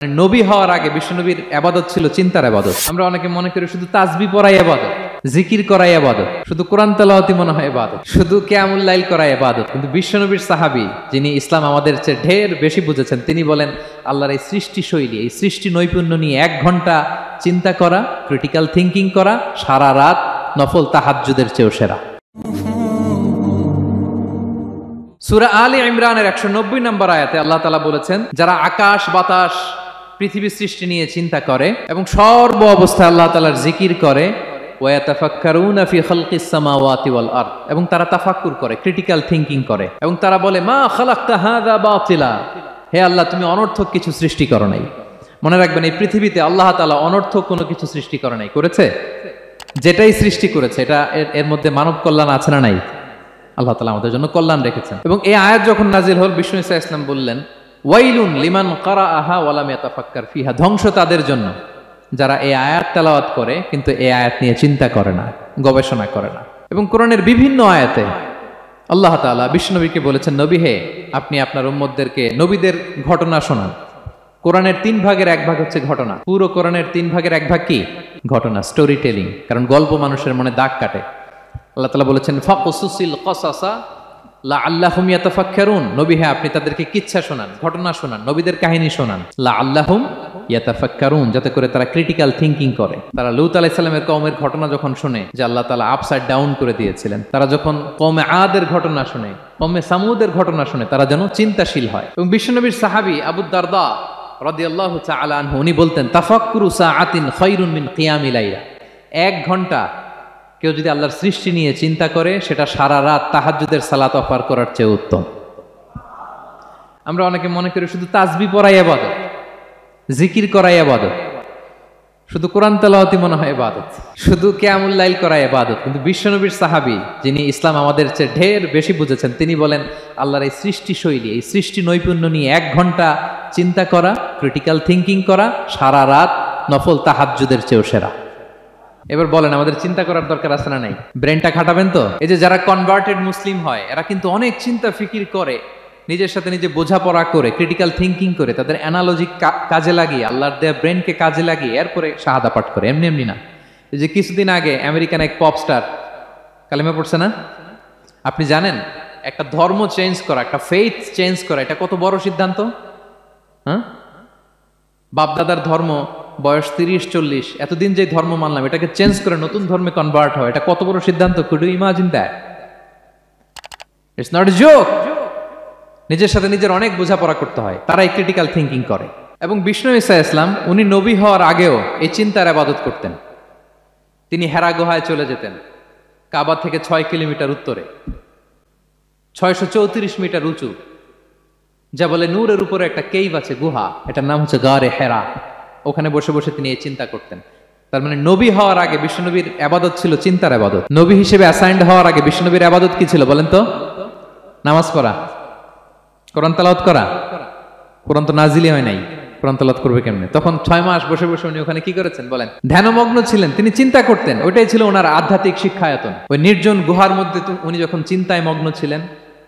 নবী হওয়ার আগে বিশ্বনবীর ইবাদত ছিল চিন্তার ইবাদত। আমরা অনেকে মনে করি শুধু তাসবিহ পড়াই ইবাদত, জিকির করাই ইবাদত, শুধু কোরআন তেলাওয়াতই মনে হয় ইবাদত, শুধু কিয়ামুল লাইল করাই ইবাদত। কিন্তু বিশ্বনবীর সাহাবী, যিনি ইসলাম আমাদের চেয়ে ঢের বেশি বুঝেছেন, তিনি বলেন আল্লাহর এই সৃষ্টি শৈলী, এই সৃষ্টি নৈপুণ্য নিয়ে 1 ঘন্টা চিন্তা করা, ক্রিটিক্যাল থিঙ্কিং করা, সারা রাত নফল তাহাজ্জুদের চেয়েও সেরা। সূরা আলে ইমরানের 190 নম্বর আয়াতে আল্লাহ তাআলা বলেছেন, যারা আকাশ বাতাস পৃথিবী সৃষ্টি নিয়ে চিন্তা করে এবং সর্ব অবস্থায় আল্লাহ তাআলার জিকির করে, ওয়া ইয়াতাফাক্কারুনা ফি খালকিস সামাওয়াতি ওয়াল আরদ, এবং তারা তাফাক্কুর করে, ক্রিটিক্যাল থিঙ্কিং করে, এবং তারা বলে মা খালাকতা হাযা বাতিলা, হে আল্লাহ তুমি অনর্থক কিছু সৃষ্টি করো নাই। মনে রাখবেন, এই পৃথিবীতে আল্লাহ তাআলা অনর্থক কোনো কিছু সৃষ্টি করে নাই, করেছে? যেটাই সৃষ্টি করেছে এটা এর মধ্যে মানব কল্যাণ আছে না নাই? আল্লাহ তাআলা আমাদের জন্য কল্যাণ রেখেছেন। এবং এই আয়াত যখন নাজিল হল, বিষ্ণু ঈসা ইসলাম বললেন, ওয়াইলুন লিমান কারাআহা ওয়া লাম ইয়াতাফাক্কার ফিহা, ধ্বংস তাদের জন্য যারা এই আয়াত তেলাওয়াত করে কিন্তু এই আয়াত নিয়ে চিন্তা করে না, গবেষণা করে না। এবং কোরআনের বিভিন্ন আয়াতে আল্লাহ তাআলা বিশ্বনবীকে বলেছেন, নবী হে, আপনি আপনার উম্মতদেরকে নবীদের ঘটনা শোনান। কোরআনের 3 ভাগের 1 ভাগ হচ্ছে ঘটনা। পুরো কোরআনের 3 ভাগের 1 ভাগ কি? ঘটনা, স্টোরি টেলিং। কারণ গল্প মানুষের মনে দাগ কাটে। আল্লাহ তাআলা বলেছেন, ফাকসুসিল কসাসা লাআল্লাহুম ইয়াতাফাক্কারুন, নবী হে আপনি তাদেরকে কিচ্ছা শোনান, ঘটনা শোনান, নবীদের কাহিনী শোনান, লাআল্লাহুম ইয়াতাফাক্কারুন, যাতে করে তারা ক্রিটিক্যাল থিঙ্কিং করে। তারা লূত আলাইহিস সালামের কওমের ঘটনা যখন শুনে যে আল্লাহ তাআলা আপসাইড ডাউন করে দিয়েছিলেন, তারা যখন কওমে আদের ঘটনা শুনে, কওমে সামুদের ঘটনা শুনে, তারা যেন চিন্তাশীল হয়। এবং বিশ্বনবীর সাহাবী আবু দারদা রাদিয়াল্লাহু তাআলা আনহু, উনি বলতেন, তাফাক্কুরু সাআতিন খায়রুন মিন কিয়ামি লাইলা, 1 ঘন্টা কেউ যদি আল্লাহর সৃষ্টি নিয়ে চিন্তা করে, সেটা সারা রাত তাহাজ্জুদের সালাত অফার করার চেয়ে উত্তম। আমরা অনেকে মনে করি শুধু তাসবিহ পড়াই ইবাদত, জিকির করাই ইবাদত, শুধু কোরআন তেলাওয়াতই মনে হয় ইবাদত, শুধু কিয়ামুল লাইল করাই ইবাদত। কিন্তু বিশ্বনবীর সাহাবী, যিনি ইসলাম আমাদের চেয়ে ঢের বেশি বুঝেছেন, তিনি বলেন আল্লাহর এই সৃষ্টি শৈলী, এই সৃষ্টি নৈপুণ্য নিয়ে 1 ঘন্টা চিন্তা করা, ক্রিটিক্যাল থিঙ্কিং করা, সারা রাত নফল তাহাজ্জুদের চেয়েও সেরা। এবার বলেন, আমাদের চিন্তা করার দরকার আছে না নাই? ব্রেনটা খাটাবেন তো? এই যে যারা কনভার্টেড মুসলিম হয়, এরা কিন্তু অনেক চিন্তা ফিকির করে, নিজের সাথে নিজে বোঝাপড়া করে, ক্রিটিক্যাল থিঙ্কিং করে, তাদের অ্যানালজি কাজে লাগিয়ে, আল্লাহর দেয়া ব্রেনকে কাজে লাগিয়ে এরপরে শাহাদা পাঠ করে। এমনি এমনি না। এই যে কিছুদিন আগে আমেরিকান এক পপ স্টার কালেমা পড়ছে না? আপনি জানেন একটা ধর্ম চেঞ্জ করা, একটা ফেইথ চেঞ্জ করা, এটা কত বড় সিদ্ধান্ত? হ্যাঁ, বাপদাদার ধর্ম, বয়স 30-40, এতদিন যে ধর্ম মানলাম, এটাকে চেঞ্জ করে নতুন ধর্মে কনভার্ট হয়, এটা কত বড় সিদ্ধান্ত? Could you imagine that? It's not a joke. নিজের সাথে নিজের অনেক বোঝাপড়া করতে হয়, তারাই ক্রিটিক্যাল থিঙ্কিং করে। এবং বিষ্ণু ঈসা ইসলাম, উনি নবী হওয়ার আগেও এই চিন্তার ইবাদত করতেন। তিনি হেরা গুহায় চলে যেতেন, কাবা থেকে 6 কিলোমিটার উত্তরে, 634 মিটার উঁচু, যা বলে নূরের উপরে একটা কেইভ আছে, গুহা, এটার নাম হচ্ছে গারে হেরা। ওখানে বসে বসে তিনি এই চিন্তা করতেন। তার মানে নবী হওয়ার আগে বিশ্বনবীর ইবাদত ছিল চিন্তার ইবাদত। নবী হিসেবে অ্যাসাইন্ড হওয়ার আগে বিশ্বনবীর ইবাদত কি ছিল বলেন তো? নামাজ পড়া, কোরআন তেলাওয়াত করা। কোরআন তো নাজিলই হয় নাই, কোরআন তেলাওয়াত করবে কেমনে? তখন 6 মাস বসে বসে উনি ওখানে কি করেছেন বলেন? ধ্যানমগ্ন ছিলেন, তিনি চিন্তা করতেন। ওইটাই ছিল ওনার আধ্যাত্মিক শিক্ষায়তন। ওই নির্জন গুহার মধ্যে উনি যখন চিন্তায় মগ্ন ছিলেন,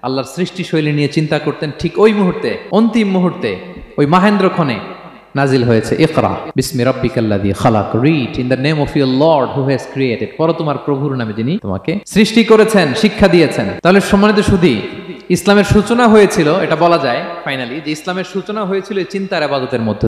আল্লাহর সৃষ্টি শৈলী নিয়ে চিন্তা করতেন, ঠিক ওই মুহূর্তে, অন্তিম মুহূর্তে, ওই মাহেন্দ্রক্ষণে নাজিল হয়েছে ইকরা বিসমি রাব্বিকাল্লাযী খালাক, read in the name of your lord who has created, পড়ো তোমার প্রভুর নামে যিনি তোমাকে সৃষ্টি করেছেন, শিক্ষা দিয়েছেন। তাহলে সম্মানিত সুধী, ইসলামের সূচনা হয়েছিল, এটা বলা যায় ফাইনালি যে ইসলামের সূচনা হয়েছিল এই চিন্তার ইবাদতের মধ্য